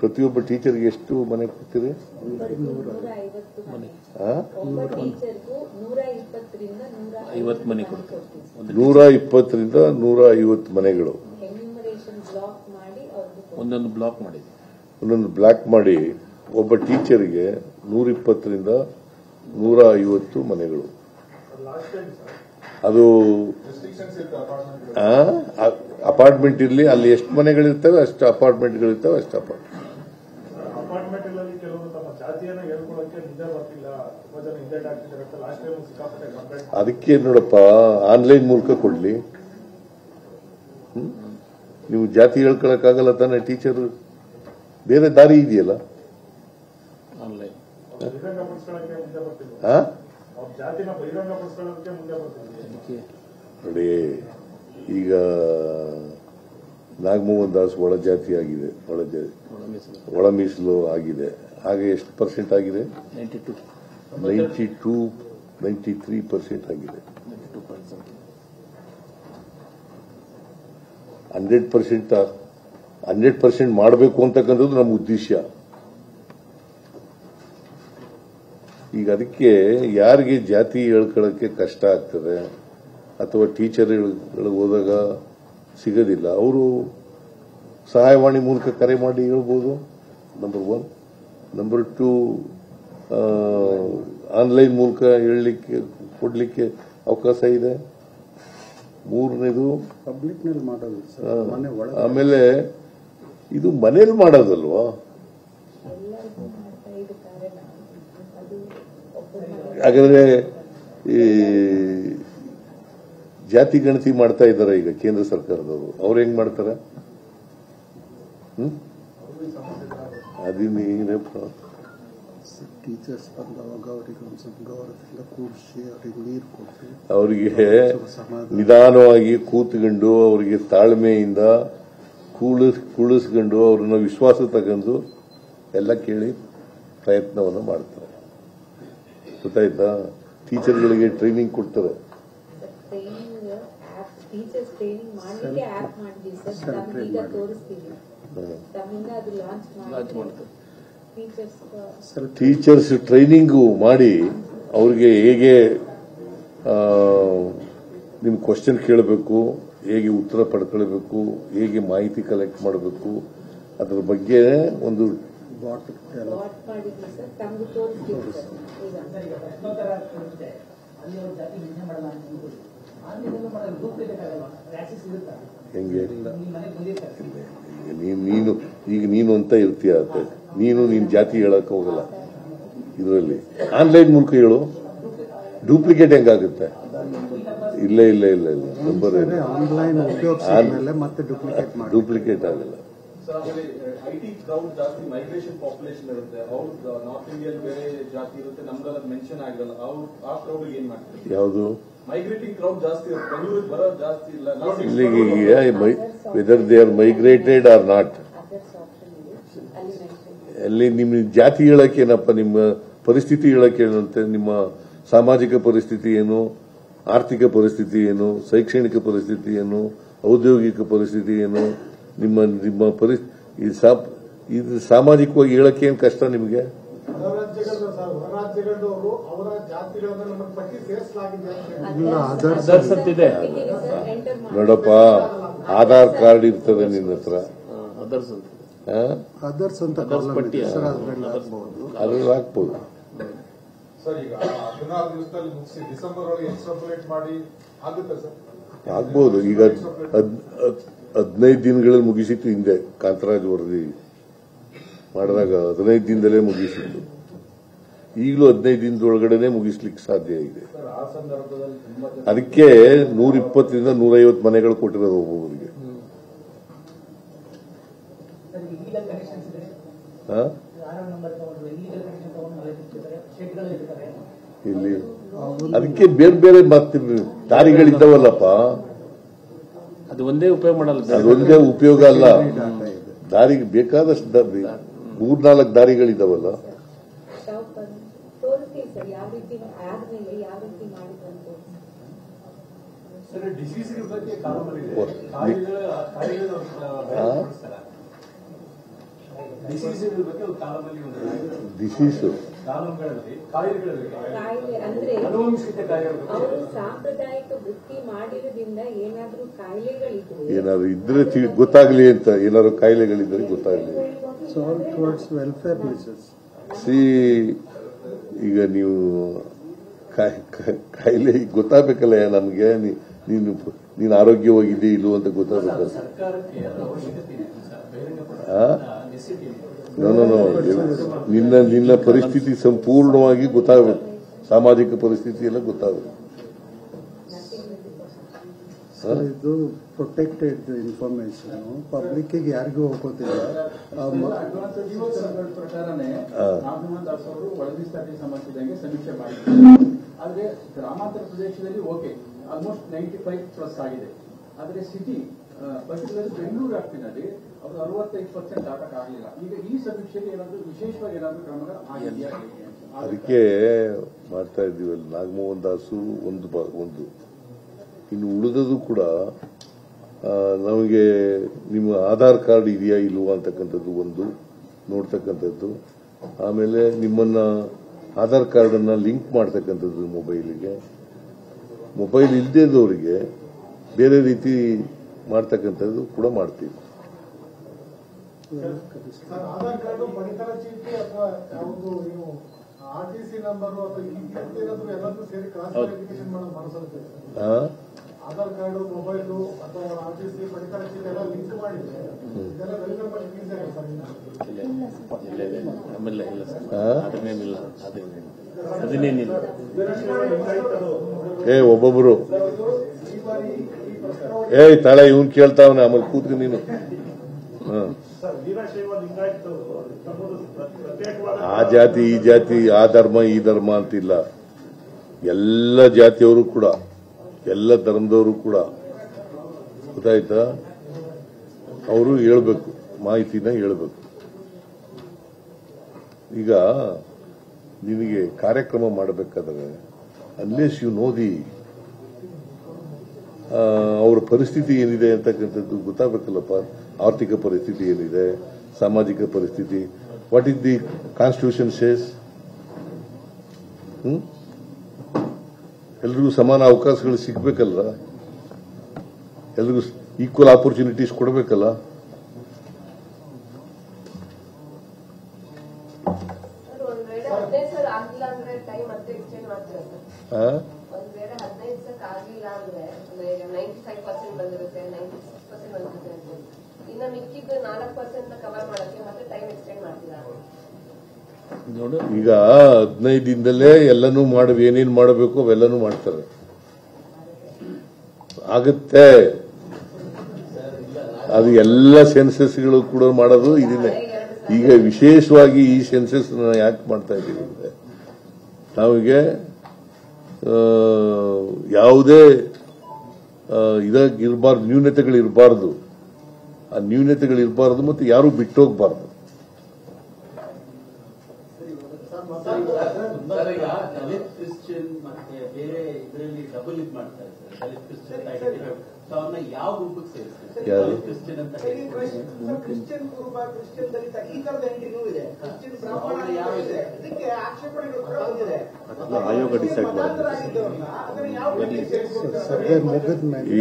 ಪ್ರತಿಯೊಬ್ಬ ಟೀಚರ್ಗೆ ಎಷ್ಟು ಮನೆ ಕೊಡ್ತೀರಿ? 120 ಮನೆ ಕೊಡ್ತೀವಿ. 120ರಿಂದ 150 ಮನೆಗಳು ಒಂದೊಂದು ಬ್ಲಾಕ್ ಮಾಡಿದ್ವಿ. ಒಂದೊಂದು ಬ್ಲಾಕ್ ಮಾಡಿ ಒಬ್ಬ ಟೀಚರ್ಗೆ 120ರಿಂದ 150 ಮನೆಗಳು. ಅದು ಅಪಾರ್ಟ್ಮೆಂಟ್ ಇರಲಿ, ಅಲ್ಲಿ ಎಷ್ಟು ಮನೆಗಳಿರ್ತವೆ ಅಷ್ಟು ಅಪಾರ್ಟ್ಮೆಂಟ್ಗಳಿರ್ತವೆ, ಅಷ್ಟು ಅಪಾರ್ಟ್ಮೆಂಟ್. ಅದಕ್ಕೆ ನೋಡಪ್ಪ, ಆನ್ಲೈನ್ ಮೂಲಕ ಕೊಡ್ಲಿ. ನೀವು ಜಾತಿ ಹೇಳ್ಕೊಳಕ್ಕಾಗಲ್ಲ ತಾನೆ. ಟೀಚರ್ ಬೇರೆ ದಾರಿ ಇದೆಯಲ್ಲ. ಆನ್ಲೈನ್ ನೋಡಿ, ಈಗ ನಾಗಮೋಹನ್ ದಾಸ್ ಒಳ ಜಾತಿ ಆಗಿದೆ, ಒಳ ಮೀಸಲು ಆಗಿದೆ. ಹಾಗೆ ಎಷ್ಟು ಪರ್ಸೆಂಟ್ ಆಗಿದೆ? 93% ಆಗಿದೆ. 100% ಮಾಡಬೇಕು ಅಂತಕ್ಕಂಥದ್ದು ನಮ್ಮ ಉದ್ದೇಶ. ಈಗ ಅದಕ್ಕೆ ಯಾರಿಗೆ ಜಾತಿ ಹೇಳ್ಕೊಳ್ಳೋಕ್ಕೆ ಕಷ್ಟ ಆಗ್ತದೆ ಅಥವಾ ಟೀಚರ್ಗಳು ಹೋದಾಗ ಸಿಗೋದಿಲ್ಲ, ಅವರು ಸಹಾಯವಾಣಿ ಮೂಲಕ ಕರೆ ಮಾಡಿ ಹೇಳ್ಬೋದು. ನಂಬರ್ 1. ನಂಬರ್ 2, ಆನ್ಲೈನ್ ಮೂಲಕ ಕೊಡ್ಲಿಕ್ಕೆ ಅವಕಾಶ ಇದೆ. 3ನೇದು ಪಬ್ಲಿಕ್ ನಲ್ಲಿ ಮಾಡೋದು ಸರ್, ಮನೆ ಒಳಗೆ. ಆಮೇಲೆ ಇದು ಮನೇಲಿ ಮಾಡೋದಲ್ವಾ? ಹಾಗಾದ್ರೆ ಈ ಜಾತಿ ಗಣತಿ ಮಾಡ್ತಾ ಇದ್ದಾರೆ ಈಗ ಕೇಂದ್ರ ಸರ್ಕಾರದವರು. ಅವ್ರು ಹೆಂಗ್ ಮಾಡ್ತಾರೆ? ಅದೇನಪ್ಪ, ಟೀಚರ್ಸ್ ಬಂದವಾಗ ಅವರಿಗೆ ಒಂದು ಸ್ವಲ್ಪ ಗೌರವದಿಂದ ಕೂಡಿಸಿ ಅವರಿಗೆ ನೀರು ಕೊಟ್ಟು ಅವರಿಗೆ ನಿಧಾನವಾಗಿ ಕೂತ್ಕೊಂಡು ಅವರಿಗೆ ತಾಳ್ಮೆಯಿಂದ ಕೂಳಿಸ್ಕೊಂಡು ಅವ್ರನ್ನ ವಿಶ್ವಾಸ ತಗೊಂಡು ಎಲ್ಲ ಕೇಳಿ ಪ್ರಯತ್ನವನ್ನು ಮಾಡ್ತಾರೆ. ಗೊತ್ತಾಯ್ತಾ? ಟೀಚರ್ಗಳಿಗೆ ಟ್ರೈನಿಂಗ್ ಕೊಡ್ತಾರೆ. ಟೀಚರ್ಸ್ ಟ್ರೈನಿಂಗು ಮಾಡಿ ಅವ್ರಿಗೆ ಹೇಗೆ ನಿಮ್ ಕ್ವಶನ್ ಕೇಳಬೇಕು, ಹೇಗೆ ಉತ್ತರ ಪಡ್ಕೊಳ್ಬೇಕು, ಹೇಗೆ ಮಾಹಿತಿ ಕಲೆಕ್ಟ್ ಮಾಡಬೇಕು, ಅದರ ಬಗ್ಗೆ ಒಂದು ಬಾಟ್ ಎಲ್ಲ ವಾಟ್ ಮಾಡಿದ್ವಿ ಸರ್, ತಮ್ಗೆ ತೋರಿಸ್ತೀವಿ ಸರ್ ಹೆಂಗೆ ನೀನು ಅಂತ ಇರ್ತೀಯ ನೀನ್ ಜಾತಿ ಹೇಳಕ್ ಹೋಗಲ್ಲ. ಇದರಲ್ಲಿ ಆನ್ಲೈನ್ ಮೂಲಕ ಹೇಳು, ಡೂಪ್ಲಿಕೇಟ್ ಹೆಂಗಾಗುತ್ತೆ? ಇಲ್ಲ ಇಲ್ಲ ಇಲ್ಲ ಇಲ್ಲ ನಂಬರ್ ಆನ್ಲೈನ್ ಉಪಯೋಗಿಸಿದ ಮೇಲೆ ಮತ್ತೆ ಡೂಪ್ಲಿಕೇಟ್ ಆಗಲ್ಲ. ಐಟಿ ಕ್ರೌಡ್ ಜಾಸ್ತಿ ಮೈಗ್ರೇಷನ್ ಪಾಪ್ಯುಲೇಷನ್ ಇರುತ್ತೆ, ಅವ್ರು ನಾರ್ತ್ ಇಂಡಿಯನ್ ಬೇರೆ ಜಾತಿ ಇರುತ್ತೆ, ನಮ್ಗೆಲ್ಲ ಮೆನ್ಷನ್ ಆಗಿರಲ್ಲ. ಆ ಕ್ರೌಡ್ ಏನ್ ಮಾಡ್ತಾರೆ? ಯಾವುದು ಮೈಗ್ರೇಟಿಂಗ್ ಕ್ರೌಡ್ ಜಾಸ್ತಿ ಇರುತ್ತೆ, ಬೆಂಗಳೂರಿಗೆ ಬರೋದು ಜಾಸ್ತಿ ಇಲ್ಲ. ಇಲ್ಲಿಗೆ whether they are migrated or not, ಅಲ್ಲಿ ನಿಮ್ಮ ಜಾತಿ ಹೇಳಕ್ಕೇನಪ್ಪ, ನಿಮ್ಮ ಪರಿಸ್ಥಿತಿ ಹೇಳಕ್ಕೇನಂತೆ, ನಿಮ್ಮ ಸಾಮಾಜಿಕ ಪರಿಸ್ಥಿತಿ ಏನು, ಆರ್ಥಿಕ ಪರಿಸ್ಥಿತಿ ಏನು, ಶೈಕ್ಷಣಿಕ ಪರಿಸ್ಥಿತಿ ಏನು, ಔದ್ಯೋಗಿಕ ಪರಿಸ್ಥಿತಿ ಏನು, ನಿಮ್ಮ ನಿಮ್ಮ ಇದು ಸಾಮಾಜಿಕವಾಗಿ ಹೇಳಕ್ಕೆ ಏನು ಕಷ್ಟ ನಿಮಗೆ? ಅದರ್ಸ್ ಅಂತಿದೆ. ನೋಡಪ್ಪ, ಆಧಾರ್ ಕಾರ್ಡ್ ಇರ್ತದೆ ನಿನ್ನ ಹತ್ರ, ಅದರ್ಸ್ ಅಂತ ಅದರ್ಸ್ ಅಂತ ಪಟ್ಟಿ ಅದ್ರಲ್ಲಿ ಹಾಕ್ಬೋದು. ಸರ್, ಈಗ 16 ದಿವಸದಲ್ಲಿ ಮುಗಿಸಿ ಡಿಸೆಂಬರ್ ಒಳಗೆ ಎಕ್ಸ್ಟ್ರಾಪುಲೇಟ್ ಮಾಡಿ ಆಗುತ್ತೆ ಸರ್? ಆಗ್ಬೋದು. ಈಗ 15 ದಿನಗಳಲ್ಲಿ ಮುಗಿಸಿತ್ತು ಹಿಂದೆ, ಕಾಂತರಾಜ್ ವರದಿ ಮಾಡಿದಾಗ 15 ದಿನದಲ್ಲೇ ಮುಗಿಸಿತ್ತು. ಈಗಲೂ 15 ದಿನದೊಳಗಡೆ ಮುಗಿಸ್ಲಿಕ್ಕೆ ಸಾಧ್ಯ ಇದೆ. ಸರ್, ಆ ಸಂದರ್ಭದಲ್ಲಿ ತುಂಬಾ ಅದಕ್ಕೆ 120ರಿಂದ 150 ಮನೆಗಳು ಕೊಟ್ಟಿರೋದು ಒಬ್ಬೊಬ್ಬರಿಗೆ. ಇಲ್ಲಿ ಅದಕ್ಕೆ ಬೇರೆ ಬೇರೆ ದಾರಿಗಳಿದ್ದಾವಲ್ಲಪ್ಪ, ಅದು ಒಂದೇ ಉಪಯೋಗ ಮಾಡಲ್ಲ. ಅದೊಂದೇ ಉಪಯೋಗ ಅಲ್ಲ, ದಾರಿಗೆ ಬೇಕಾದಷ್ಟು 3-4 ದಾರಿಗಳಿದ್ದಾವಲ್ಲ. ತೋರಿಸ್ತೀವಿ ಸರ್, ಯಾವ ರೀತಿ ಆದ್ಮೇಲೆ ಯಾವ ರೀತಿ ಮಾಡಿದ್ರು ಅಂತ ಸರ್, ಡಿಸೀಸ್ ಬಗ್ಗೆ ಕಾಲಮಲ್ಲಿ ಡಿಸೀಸ್ ಬಗ್ಗೆ ಒಂದು ಕಾಲಮಲ್ಲಿ ಡಿಸೀಸು ಕಾಲಂಗಳಲ್ಲಿ ಕಾಯಿಲೆಗಳಲ್ಲಿ ಕಾಯಿಲೆ ಅಂದ್ರೆ ಅನುವಂಶಿತ ಕಾಯಿಲೆಗಳು ಅವರು ಸಾಂಪ್ರದಾಯಿಕ ವೃತ್ತಿ ಮಾಡಿರೋದ್ರಿಂದ ಏನಾದ್ರೂ ಕಾಯಿಲೆಗಳಿದ್ರು ಏನಾದ್ರು ಇದ್ರೆ ಗೊತ್ತಾಗ್ಲಿ ಅಂತ, ಏನಾದ್ರು ಕಾಯಿಲೆಗಳಿದ್ರೆ ಗೊತ್ತಾಗ್ಲಿ. Towards welfare measures. ಈಗ ನೀವು ಕಾಯಿಲೆ ಗೊತ್ತಾಗಬೇಕಲ್ಲ ನಮ್ಗೆ, ನೀನು ಆರೋಗ್ಯವಾಗಿದ್ದೆ ಇಲ್ಲೋ ಅಂತ ಗೊತ್ತಾಗಬೇಕಲ್ಲ. ಸರ್ಕಾರಕ್ಕೆ ಅವಶ್ಯಕತೆ ಇದೆ ಸರ್, ನಿನ್ನ ಪರಿಸ್ಥಿತಿ ಸಂಪೂರ್ಣವಾಗಿ ಗೊತ್ತಾಗಬೇಕು, ಸಾಮಾಜಿಕ ಪರಿಸ್ಥಿತಿ ಎಲ್ಲ ಗೊತ್ತಾಗಬೇಕು. ಇದು ಪ್ರೊಟೆಕ್ಟೆಡ್ ಇನ್ಫಾರ್ಮೇಶನ್, ಪಬ್ಲಿಕ್ ಯಾರಿಗೂ ಹೋಗೋದಿಲ್ಲ. ಪ್ರಕಾರನೇ ನಾಗಮೋಹನ್ ಅವರು ಒಳಗಿಸ್ತಾಗಿ ಸಂಬಂಧಿಸಿದಂಗೆ ಸಮೀಕ್ಷೆ ಮಾಡಿದ್ದಾರೆ. ಆದ್ರೆ ಗ್ರಾಮಾಂತರ ಪ್ರದೇಶದಲ್ಲಿ ಓಕೆ, ಆಲ್ಮೋಸ್ಟ್ 95+ ಆಗಿದೆ. ಆದ್ರೆ ಸಿಟಿ ಪರ್ಟಿಕ್ಯುಲರ್ ಬೆಂಗಳೂರು ವ್ಯಾಪ್ತಿನಲ್ಲಿ ಅವರು 65% ದಾಟಕ್ಕಾಗಲಿಲ್ಲ. ಈಗ ಈ ಸಮೀಕ್ಷೆಗೆ ಏನಾದರೂ ವಿಶೇಷವಾಗಿ ಏನಾದರೂ ಕ್ರಮಗಳು ಆಗಿದೆಯಾ? ಅದಕ್ಕೆ ಮಾಡ್ತಾ ಇದ್ದೀವಲ್ಲ, ನಾಗಮೋಹನ್ ದಾಸು ಒಂದು ಇನ್ನು ಉಳಿದದು ಕೂಡ ನಮಗೆ ನಿಮ್ಮ ಆಧಾರ್ ಕಾರ್ಡ್ ಇದೆಯಾ ಇಲ್ವಾ ಅಂತಕ್ಕಂಥದ್ದು ಒಂದು ನೋಡ್ತಕ್ಕಂಥದ್ದು. ಆಮೇಲೆ ನಿಮ್ಮನ್ನ ಆಧಾರ್ ಕಾರ್ಡ್ ಅನ್ನ ಲಿಂಕ್ ಮಾಡ್ತಕ್ಕಂಥದ್ದು ಮೊಬೈಲಿಗೆ. ಮೊಬೈಲ್ ಇಲ್ಲದೇದವರಿಗೆ ಬೇರೆ ರೀತಿ ಮಾಡ್ತಕ್ಕಂಥದ್ದು ಕೂಡ ಮಾಡ್ತೀವಿ. ಆಧಾರ್ ಕಾರ್ಡ್, ಪಡಿತರ ಚೀಟಿ ಅಥವಾ ಯಾವುದು ನೀವು ಆರ್ಟಿಸಿ ನಂಬರ್ ಅಥವಾ ಏನಾದ್ರು ಎಲ್ಲರೂ ಸೇರಿ ಕ್ರಾಸ್ ವೆರಿಫಿಕೇಶನ್ ಮಾಡೋ ಮಾಡಿಸುತ್ತೆ. ಆಧಾರ್ ಕಾರ್ಡ್, ಮೊಬೈಲು ಅಥವಾ ಆರ್ಟಿಸಿ, ಪಡಿತರ ಚೀಟಿ ಎಲ್ಲ ಲಿಂಕ್ ಮಾಡಿದ್ರೆ ಇದೆಲ್ಲ ವೆರಿಫೈ ಮಾಡಲಿಕ್ಕೆ ಈಸಿ ಆಗುತ್ತೆ ಸರ್. ಅದನ್ನೇನಿಲ್ಲ. ಒಬ್ಬೊಬ್ರು ತಳ ಇವನ್ ಕೇಳ್ತಾವನೆ, ಆಮೇಲೆ ಕೂತ್ರಿ ನೀನು. ಆ ಜಾತಿ ಈ ಜಾತಿ, ಆ ಧರ್ಮ ಈ ಧರ್ಮ ಅಂತಿಲ್ಲ. ಎಲ್ಲ ಜಾತಿಯವರು ಕೂಡ, ಎಲ್ಲ ಧರ್ಮದವರು ಕೂಡ, ಗೊತ್ತಾಯ್ತಾ, ಅವರು ಹೇಳ್ಬೇಕು, ಮಾಹಿತಿನ ಹೇಳ್ಬೇಕು. ಈಗ ನಿನಗೆ ಕಾರ್ಯಕ್ರಮ ಮಾಡಬೇಕಾದ್ರೆ ಅನ್ಲೆಸ್ ಯು ನೋ ದಿ ಅವರ ಪರಿಸ್ಥಿತಿ ಏನಿದೆ ಅಂತಕ್ಕಂಥದ್ದು ಗೊತ್ತಾಗಬೇಕಲ್ಲಪ್ಪ. ಆರ್ಥಿಕ ಪರಿಸ್ಥಿತಿ ಏನಿದೆ, ಸಾಮಾಜಿಕ ಪರಿಸ್ಥಿತಿ, what is the constitution says. ಎಲ್ರಿಗೂ ಸಮಾನ ಅವಕಾಶಗಳು ಸಿಗ್ಬೇಕಲ್ಲ. ಎಲ್ರಿಗೂ ಈಕ್ವಲ್ ಆಪರ್ಚುನಿಟೀಸ್ ಕೊಡಬೇಕಲ್ಲ. ಈಗ 15 ದಿನದಲ್ಲೇ ಎಲ್ಲನೂ ಏನೇನ್ ಮಾಡಬೇಕು ಅವೆಲ್ಲನೂ ಮಾಡ್ತಾರೆ. ಆಗತ್ತೆ. ಅದು ಎಲ್ಲ ಸೆನ್ಸಸ್ಗಳು ಕೂಡ ಮಾಡೋದು ಇದನ್ನೇ. ಈಗ ವಿಶೇಷವಾಗಿ ಈ ಸೆನ್ಸಸ್ ಯಾಕೆ ಮಾಡ್ತಾ ಇದ್ದೀವಿ ಅಂದ್ರೆ ನಾವಿಗೆ ಯಾವುದೇ ಇರಬಾರ್ದು, ನ್ಯೂನತೆಗಳಿರಬಾರ್ದು. ಆ ನ್ಯೂನತೆಗಳಿರಬಾರ್ದು ಮತ್ತು ಯಾರು ಬಿಟ್ಟು ಹೋಗಬಾರ್ದು. ಸರ್, ಈಗ ದಲಿತ್ ಕ್ರಿಶ್ಚಿಯನ್ ಮತ್ತೆ ಬೇರೆ ಇದರಲ್ಲಿ ಡಬಲ್ ಇದು ಮಾಡ್ತಾರೆ ಸರ್. ದಲಿತ್ ಕ್ರಿಶ್ಚಿಯನ್ ಅವ್ರನ್ನ ಯಾವ ರೂಪಕ್ಕೆ ಸೇರಿಸ್ತಾರೆ? ದಲಿತ್ ಕ್ರಿಶ್ಚಿಯನ್ ಅಂತ ಕ್ರಿಶ್ಚಿಯನ್ ಕುರುಬ, ಕ್ರಿಶ್ಚಿಯನ್ ದಲಿತ ಈ ತರದ ಎಂಟ್ರಿನೂ ಇದೆ. ಕ್ರಿಶ್ಚಿಯನ್ ಬ್ರಾಹ್ಮಣ ಇದೆ. ಇದಕ್ಕೆ ಆಕ್ಷೇಪಣೆಗಳು ಕೂಡ ಬಂದಿದೆ. ಆಯೋಗ ಡಿಸೈಡ್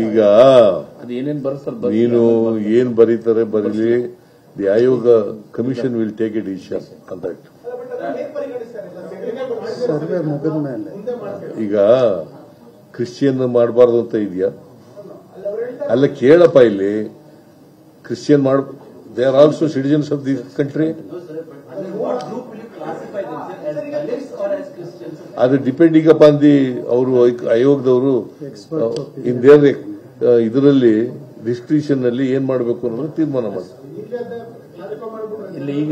ಈಗ ಅದೇನೇನ್ ಬರುತ್ತೆ ನೀನು ಏನ್ ಬರೀತಾರೆ ಬರೀಲಿ. ದಿ ಆಯೋಗ commission will take a decision ಅಂತ ಇಟ್ಟು. ಸರ್ವೆ ಮುಗಿದ ಮೇಲೆ ಈಗ ಕ್ರಿಶ್ಚಿಯನ್ ಮಾಡಬಾರ್ದು ಅಂತ ಇದೆಯಾ? ಅಲ್ಲ ಕೇಳಪ್ಪ, ಇಲ್ಲಿ Christian they are also citizens of this country. ಅದು ಡಿಪೆಂಡಿಂಗ್ ಅಪಾನ್ ದಿ ಅವರು ಆಯೋಗದವರು ಇನ್ ದೇರ್ ಇದರಲ್ಲಿ ಡಿಸ್ಕ್ರಿಷನ್ ನಲ್ಲಿ ಏನ್ ಮಾಡಬೇಕು ಅನ್ನೋದು ತೀರ್ಮಾನ ಮಾಡ್ತಾರೆ. ಇಲ್ಲ ಈಗ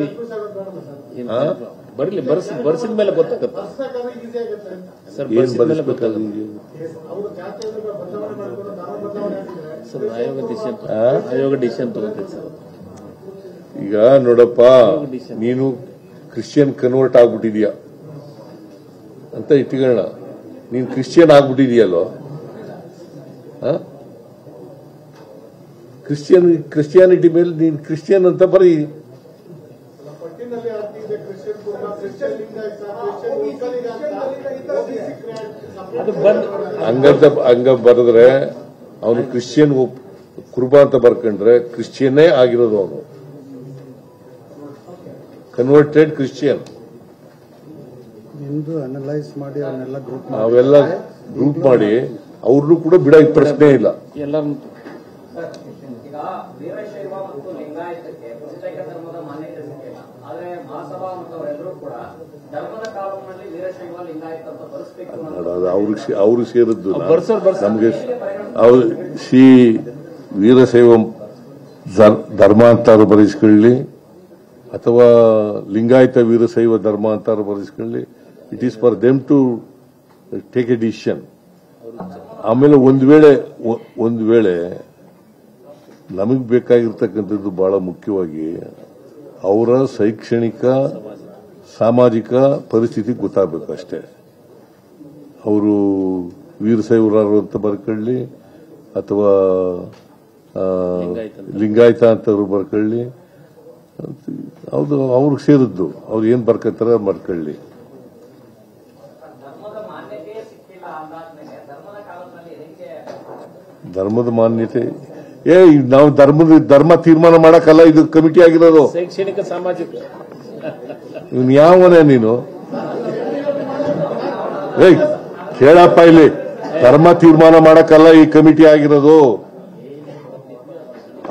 ಬರ್ಲಿ ಬರ್ಸಿದ ಮೇಲೆ ಗೊತ್ತಾಗತ್ತ ಸರ್. ಏನ್ ಬದಲಿಸಬೇಕಾದ್ರೆ ಸರ್ ಆಯೋಗ ಡಿಸಿಷನ್ ತಗೋತೈತೆ ಸರ್. ಈಗ ನೋಡಪ್ಪ, ನೀನು ಕ್ರಿಶ್ಚಿಯನ್ ಕನ್ವರ್ಟ್ ಆಗ್ಬಿಟ್ಟಿದ್ಯಾ ಅಂತ ಇಟ್ಕೊಳ್ಳೋಣ. ನೀನ್ ಕ್ರಿಶ್ಚಿಯನ್ ಆಗ್ಬಿಟ್ಟಿದ್ಯಲ್ಲೋ, ಕ್ರಿಶ್ಚಿಯಾನಿಟಿ ಮೇಲೆ ನೀನ್ ಕ್ರಿಶ್ಚಿಯನ್ ಅಂತ ಬರೀ. ಹಂಗ ಬರೆದ್ರೆ ಅವನು ಕ್ರಿಶ್ಚಿಯನ್ ಕುರುಬ ಅಂತ ಬರ್ಕೊಂಡ್ರೆ ಕ್ರಿಶ್ಚಿಯನ್ನೇ ಆಗಿರೋದು ಅವನು. Converted Christian. ನಿಮ್ದು ಅನಲೈಸ್ ಮಾಡಿ ಅವನ್ನೆಲ್ಲ ನಾವೆಲ್ಲ ಗ್ರೂಪ್ ಮಾಡಿ ಅವ್ರನ್ನೂ ಕೂಡ ಬಿಡ ಪ್ರಶ್ನೆ ಇಲ್ಲ. ಎಲ್ಲರೂ ಈಗ ವೀರಶೈವ ಮತ್ತು ಲಿಂಗಾಯತಕ್ಕೆ ಪುಸ್ತಕ ಧರ್ಮದ ಮಾನ್ಯತೆ ಸಿಕ್ಕಿಲ್ಲ. ಆದ್ರೆ ಮಹಾಸಭಾ ಮತ್ತು ಅವರೆಲ್ಲರೂ ಕೂಡ ಧರ್ಮದ ಕಾನೂನಲ್ಲಿ ವೀರಶೈವ ಲಿಂಗಾಯತ ಅಂತ ಬರೆಸಬೇಕು. ಅವ್ರಿಗೆ ಸೇರಿದ್ದು ನಮ್ಗೆ ಬರ್ಸರ್ ವೀರಶೈವ ಧರ್ಮ ಅಂತಾರು ಬರೆಸ್ಕೊಳ್ಳಿ ಅಥವಾ ಲಿಂಗಾಯತ ವೀರಶೈವ ಧರ್ಮ ಅಂತಾರು ಬರೆಸ್ಕೊಳ್ಳಿ. It is for them to take a decision. ಆಮೇಲೆ ಒಂದು ವೇಳೆ ನಮಗೆ ಬೇಕಾಗಿರ್ತಕ್ಕಂಥದ್ದು ಬಹಳ ಮುಖ್ಯವಾಗಿ ಅವರ ಶೈಕ್ಷಣಿಕ ಸಾಮಾಜಿಕ ಪರಿಸ್ಥಿತಿ ಗೊತ್ತಾಗಬೇಕಷ್ಟೇ. ಅವರು ವೀರಶೈವರಾರು ಅಂತ ಬರ್ಕೊಳ್ಳಿ ಅಥವಾ ಲಿಂಗಾಯತ ಅಂತವ್ರು ಬರ್ಕೊಳ್ಳಿ, ಹೌದು ಅವ್ರಿಗೆ ಸೇರಿದ್ದು ಅವ್ರು ಏನ್ ಬರ್ಕೊತಾರೆ ಬರ್ಕೊಳ್ಳಿ. ಧರ್ಮದ ಮಾನ್ಯತೆ ನಾವು ಧರ್ಮ ತೀರ್ಮಾನ ಮಾಡಕ್ಕಲ್ಲ, ಇದು ಕಮಿಟಿ ಆಗಿರೋದು. ಶೈಕ್ಷಣಿಕ ಸಾಮಾಜಿಕ ಇವನ್ ಯಾವನೇ ನೀನು? ಕೇಳಪ್ಪ, ಇಲ್ಲಿ ಧರ್ಮ ತೀರ್ಮಾನ ಮಾಡಕ್ಕಲ್ಲ ಈ ಕಮಿಟಿ ಆಗಿರೋದು.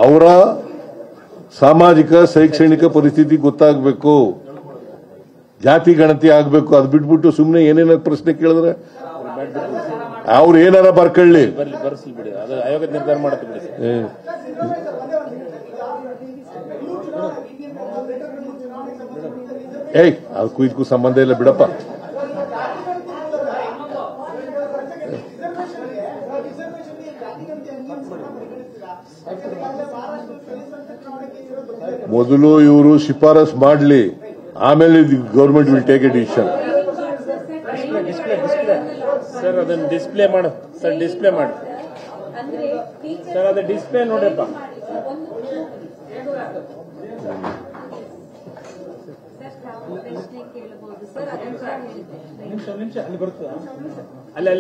ಅವರ ಸಾಮಾಜಿಕ ಶೈಕ್ಷಣಿಕ ಪರಿಸ್ಥಿತಿ ಗೊತ್ತಾಗಬೇಕು, ಜಾತಿ ಗಣತಿ ಆಗಬೇಕು. ಅದು ಬಿಟ್ಬಿಟ್ಟು ಸುಮ್ಮನೆ ಏನೇನ ಪ್ರಶ್ನೆ ಕೇಳಿದ್ರೆ ಅವ್ರು ಏನಾರ ಬರ್ಕೊಳ್ಳಿ. ಬರ್ಸಲಿ ಬಿಡಿ, ಅದು ಆಯೋಗ ನಿರ್ಧಾರ ಮಾಡುತ್ತೆ ಬಿಡಿ. ಅದಕ್ಕೂ ಇದಕ್ಕೂ ಸಂಬಂಧ ಇಲ್ಲ ಬಿಡಪ್ಪ. ಮೊದಲು ಇವರು ಶಿಫಾರಸ್ ಮಾಡಲಿ, ಆಮೇಲೆ government will take a decision. Sir ಅದನ್ನು ಡಿಸ್ಪ್ಲೇ ಮಾಡು ಸರ್, ಡಿಸ್ಪ್ಲೇ ಮಾಡಿ ಸರ್, ಅದು ಡಿಸ್ಪ್ಲೇ ನೋಡ್ರಪ್ಪ. ನಿಮಿಷ ಅಲ್ಲಿ ಬರ್ತದೆ. ಅಲ್ಲೇ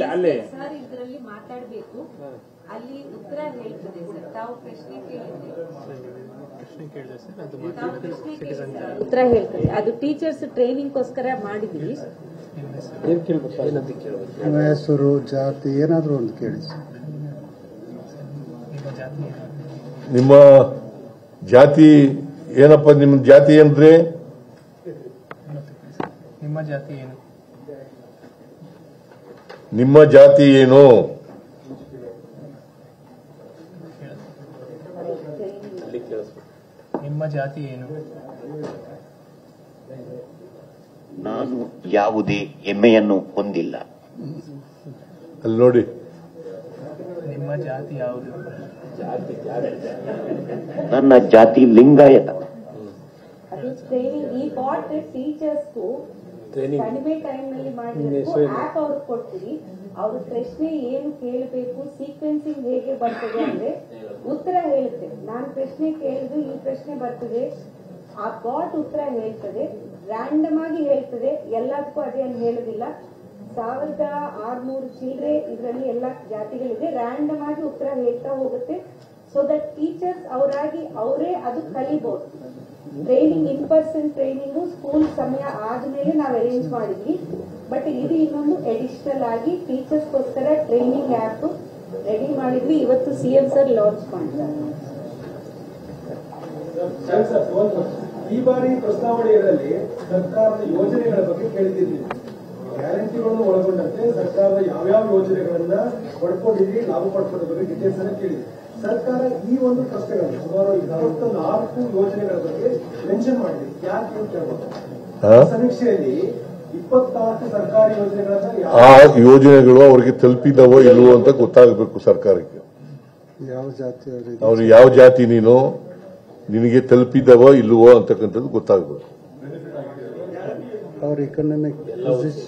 ಸರ್ ಇದರಲ್ಲಿ ಮಾತಾಡಬೇಕು. ಅಲ್ಲಿ ಉತ್ತರ ಹೇಳ್ತದೆ ಸರ್. ತಾವು ಪ್ರಶ್ನೆ ಕೇಳಿದ್ರೆ ಉತ್ತರ ಹೇಳ್ತದೆ. ಅದು ಟೀಚರ್ಸ್ ಟ್ರೈನಿಂಗ್ಗೋಸ್ಕರ ಮಾಡಿದ್ವಿ. ನಿಮ್ಮ ಹೆಸರು, ಜಾತಿ ಏನಾದರೂ ಒಂದು ಕೇಳಿ. ನಿಮ್ಮ ಜಾತಿ ಏನಪ್ಪ? ನಿಮ್ಮ ಜಾತಿ ಏನ್ರಿ? ನಿಮ್ಮ ಜಾತಿ ಏನು? ನಿಮ್ಮ ಜಾತಿ ಏನು? ನಿಮ್ಮ ಜಾತಿ ಏನು? ನಾನು ಯಾವುದೇ ಹೆಮ್ಮೆಯನ್ನು ಹೊಂದಿಲ್ಲ. ಅಲ್ಲಿ ನೋಡಿ, ನಿಮ್ಮ ಜಾತಿ ಯಾವುದು? ನನ್ನ ಜಾತಿ ಲಿಂಗಾಯತ. ಅದು ಟ್ರೈನಿಂಗ್ ಈ ಪಾಟ್ ಟೀಚರ್ಸ್ಗೂ ಕಡಿಮೆ ಟೈಮ್ ನಲ್ಲಿ ಮಾಡಿರೋದು ಆಪ್ ಅವ್ರಿಗೆ ಕೊಡ್ತೀವಿ. ಅವ್ರ ಪ್ರಶ್ನೆ ಏನು ಕೇಳಬೇಕು, ಸೀಕ್ವೆನ್ಸಿಂಗ್ ಹೇಗೆ ಬರ್ತದೆ ಅಂದ್ರೆ ಉತ್ತರ ಹೇಳುತ್ತೆ. ನಾನು ಪ್ರಶ್ನೆ ಕೇಳಿದ್ರು ಈ ಪ್ರಶ್ನೆ ಬರ್ತದೆ, ಆ ಬಾಟ್ ಉತ್ತರ ಹೇಳ್ತದೆ, ರ್ಯಾಂಡಮ್ ಆಗಿ ಹೇಳ್ತದೆ. ಎಲ್ಲದಕ್ಕೂ ಅದೇನು ಹೇಳೋದಿಲ್ಲ. 1600 ಚಿಲ್ಡ್ರೆ ಇದರಲ್ಲಿ ಎಲ್ಲ ಜಾತಿಗಳಿದೆ. ರ್ಯಾಂಡಮ್ ಆಗಿ ಉತ್ತರ ಹೇಳ್ತಾ ಹೋಗುತ್ತೆ. ಸೊ ದಟ್ ಟೀಚರ್ಸ್ ಅವರೇ ಅದು ಕಲಿಬಹುದು. Training in person training school ಸಮಯ ಆದ್ಮೇಲೆ ನಾವು ಅರೇಂಜ್ ಮಾಡಿದ್ವಿ. ಬಟ್ ಇದು ಇನ್ನೊಂದು ಅಡಿಷನಲ್ ಆಗಿ ಟೀಚರ್ಸ್ಗೋಸ್ಕರ ಟ್ರೈನಿಂಗ್ ಆಪ್ ರೆಡಿ ಮಾಡಿದ್ವಿ. ಇವತ್ತು CM ಸರ್ ಲಾಂಚ್ ಮಾಡ್ತಾರೆ. ಈ ಬಾರಿ ಪ್ರಸ್ತಾವನೆಗಳಲ್ಲಿ ಸರ್ಕಾರದ ಯೋಜನೆಗಳ ಬಗ್ಗೆ ಕೇಳಿದ್ದೀವಿ. ಗ್ಯಾರಂಟಿಗಳನ್ನು ಒಳಗೊಂಡಂತೆ ಸರ್ಕಾರದ ಯಾವ್ಯಾವ ಯೋಜನೆಗಳನ್ನ ಪಡ್ಕೊಂಡಿದ್ರಿ, ಲಾಭ ಪಡ್ಕೊಂಡ ಬಗ್ಗೆ ಡೀಟೇಲ್ಸ್ ಅನ್ನ ಕೇಳಿದ್ವಿ. ಸರ್ಕಾರ ಈ ಒಂದು ಪ್ರಶ್ನೆಗಳನ್ನು ಸುಮಾರು 24 ಯೋಜನೆಗಳ ಬಗ್ಗೆ ಮೆನ್ಷನ್ ಮಾಡಿದೆ. ಯಾಕೆ ಅಂತ ಹೇಳ್ಬೋದು. ಸಮೀಕ್ಷೆಯಲ್ಲಿ 24 ಸರ್ಕಾರಿ ಯೋಜನೆಗಳನ್ನ ಆ ಯೋಜನೆಗಳು ಅವರಿಗೆ ತಲುಪಿದವೋ ಇಲ್ವೋ ಅಂತ ಗೊತ್ತಾಗಬೇಕು ಸರ್ಕಾರಕ್ಕೆ. ಯಾವ ಜಾತಿ ಅವ್ರು ಯಾವ ಜಾತಿ, ನೀನು ನಿನಗೆ ತಲುಪಿದವೋ ಇಲ್ವೋ ಅಂತಕ್ಕಂಥದ್ದು ಗೊತ್ತಾಗಬೇಕು. ಅವ್ರ ಎಕನಾಮಿಕ್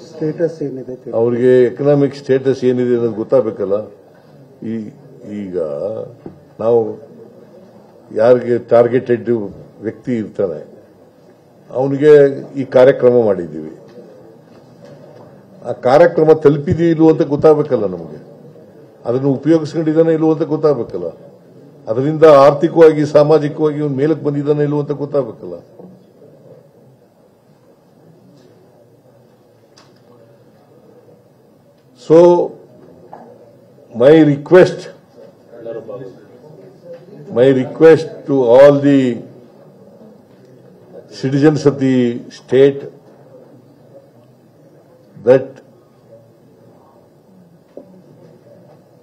ಸ್ಟೇಟಸ್ ಏನಿದೆ, ಅವ್ರಿಗೆ ಎಕನಾಮಿಕ್ ಸ್ಟೇಟಸ್ ಏನಿದೆ ಅನ್ನೋದು ಗೊತ್ತಾಗಬೇಕಲ್ಲ. ಈಗ ನಾವು ಯಾರಿಗೆ ಟಾರ್ಗೆಟೆಡ್ ವ್ಯಕ್ತಿ ಇರ್ತಾನೆ ಅವನಿಗೆ ಈ ಕಾರ್ಯಕ್ರಮ ಮಾಡಿದ್ದೀವಿ. ಆ ಕಾರ್ಯಕ್ರಮ ತಲುಪಿದೀವಿ ಇಲ್ವೋ ಅಂತ ಗೊತ್ತಾಗಬೇಕಲ್ಲ ನಮಗೆ. ಅದನ್ನು ಉಪಯೋಗಿಸ್ಕೊಂಡಿದ್ದಾನೆ ಇಲ್ವೋ ಅಂತ ಗೊತ್ತಾಗಬೇಕಲ್ಲ. ಅದರಿಂದ ಆರ್ಥಿಕವಾಗಿ ಸಾಮಾಜಿಕವಾಗಿ ಒಂದು ಮೇಲಕ್ಕೆ ಬಂದಿದ್ದಾನೆ ಇಲ್ವೋ ಅಂತ ಗೊತ್ತಾಗಬೇಕಲ್ಲ. So my request to all the citizens of the state that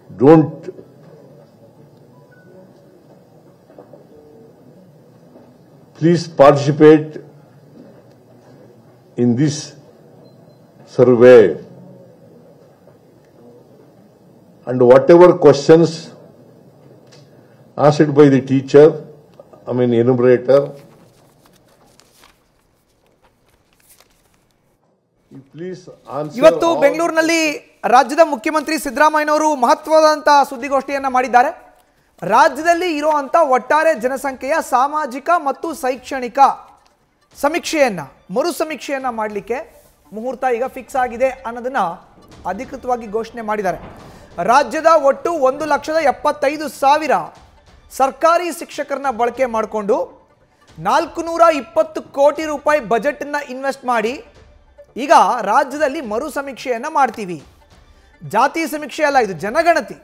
don't please participate in this survey, and whatever questions asked by the teacher, enumerator, please answer. ಇವತ್ತು ಬೆಂಗಳೂರಿನಲ್ಲಿ ರಾಜ್ಯದ ಮುಖ್ಯಮಂತ್ರಿ ಸಿದ್ದರಾಮಯ್ಯನವರು ಮಹತ್ವದಂತ ಸುದ್ದಿಗೋಷ್ಠಿಯನ್ನ ಮಾಡಿದ್ದಾರೆ. ರಾಜ್ಯದಲ್ಲಿ ಇರುವಂತ ಒಟ್ಟಾರೆ ಜನಸಂಖ್ಯೆಯ ಸಾಮಾಜಿಕ ಮತ್ತು ಶೈಕ್ಷಣಿಕ ಸಮೀಕ್ಷೆಯನ್ನ ಮರು ಸಮೀಕ್ಷೆಯನ್ನ ಮಾಡಲಿಕ್ಕೆ ಮುಹೂರ್ತ ಈಗ ಫಿಕ್ಸ್ ಆಗಿದೆ ಅನ್ನೋದನ್ನ ಅಧಿಕೃತವಾಗಿ ಘೋಷಣೆ ಮಾಡಿದ್ದಾರೆ. ರಾಜ್ಯದ ಒಟ್ಟು 1,75,000 ಸರ್ಕಾರಿ ಶಿಕ್ಷಕರನ್ನ ಬಳಕೆ ಮಾಡಿಕೊಂಡು 420 ಕೋಟಿ ರೂಪಾಯಿ ಬಜೆಟನ್ನು ಇನ್ವೆಸ್ಟ್ ಮಾಡಿ ಈಗ ರಾಜ್ಯದಲ್ಲಿ ಮರು ಸಮೀಕ್ಷೆಯನ್ನು ಮಾಡ್ತೀವಿ. ಜಾತಿ ಸಮೀಕ್ಷೆ ಅಲ್ಲ, ಇದು ಜನಗಣತಿ,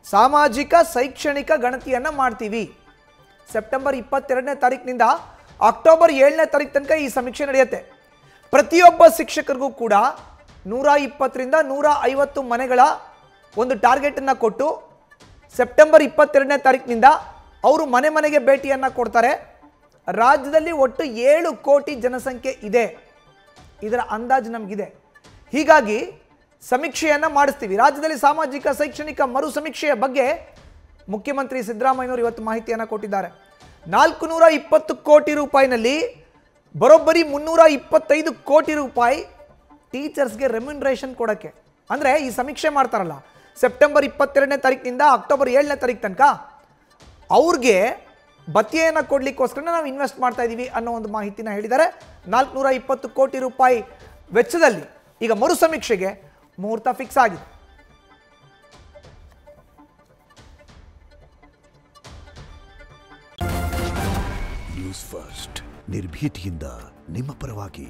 ಸಾಮಾಜಿಕ ಶೈಕ್ಷಣಿಕ ಗಣತಿಯನ್ನು ಮಾಡ್ತೀವಿ. ಸೆಪ್ಟೆಂಬರ್ 22ನೇ ತಾರೀಕಿನಿಂದ ಅಕ್ಟೋಬರ್ 7ನೇ ತಾರೀಕು ತನಕ ಈ ಸಮೀಕ್ಷೆ ನಡೆಯುತ್ತೆ. ಪ್ರತಿಯೊಬ್ಬ ಶಿಕ್ಷಕರಿಗೂ ಕೂಡ 120ರಿಂದ 150 ಮನೆಗಳ ಒಂದು ಟಾರ್ಗೆಟನ್ನು ಕೊಟ್ಟು ಸೆಪ್ಟೆಂಬರ್ 22ನೇ ತಾರೀಕಿನಿಂದ ಅವರು ಮನೆ ಮನೆಗೆ ಭೇಟಿಯನ್ನು ಕೊಡ್ತಾರೆ. ರಾಜ್ಯದಲ್ಲಿ ಒಟ್ಟು 7 ಕೋಟಿ ಜನಸಂಖ್ಯೆ ಇದೆ, ಇದರ ಅಂದಾಜು ನಮಗಿದೆ. ಹೀಗಾಗಿ ಸಮೀಕ್ಷೆಯನ್ನು ಮಾಡಿಸ್ತೀವಿ. ರಾಜ್ಯದಲ್ಲಿ ಸಾಮಾಜಿಕ ಶೈಕ್ಷಣಿಕ ಮರು ಸಮೀಕ್ಷೆಯ ಬಗ್ಗೆ ಮುಖ್ಯಮಂತ್ರಿ ಸಿದ್ದರಾಮಯ್ಯನವರು ಇವತ್ತು ಮಾಹಿತಿಯನ್ನು ಕೊಟ್ಟಿದ್ದಾರೆ. 420 ಕೋಟಿ ರೂಪಾಯಿನಲ್ಲಿ ಬರೋಬ್ಬರಿ 325 ಕೋಟಿ ರೂಪಾಯಿ ಟೀಚರ್ಸ್ಗೆ ರೆಮ್ಯುನರೇಷನ್ ಕೊಡೋಕ್ಕೆ, ಅಂದರೆ ಈ ಸಮೀಕ್ಷೆ ಮಾಡ್ತಾರಲ್ಲ ಸೆಪ್ಟೆಂಬರ್ 22ನೇ ತಾರೀಕಿನಿಂದ ಅಕ್ಟೋಬರ್ 7ನೇ ತಾರೀಕು ತನಕ ಅವ್ರಿಗೆ ಭತ್ಯೆಯನ್ನು ಕೊಡಲಿಕ್ಕೋಸ್ಕರ ನಾವು ಇನ್ವೆಸ್ಟ್ ಮಾಡ್ತಾ ಇದ್ದೀವಿ ಅನ್ನೋ ಒಂದು ಮಾಹಿತಿನ ಹೇಳಿದ್ದಾರೆ. 420 ಕೋಟಿ ರೂಪಾಯಿ ವೆಚ್ಚದಲ್ಲಿ ಈಗ ಮರು ಸಮೀಕ್ಷೆಗೆ ಮುಹೂರ್ತ ಫಿಕ್ಸ್ ಆಗಿದೆ. ನ್ಯೂಸ್ ಫಸ್ಟ್ ನಿರ್ಭೀತಿಯಿಂದ ನಿಮ್ಮ ಪರವಾಗಿ.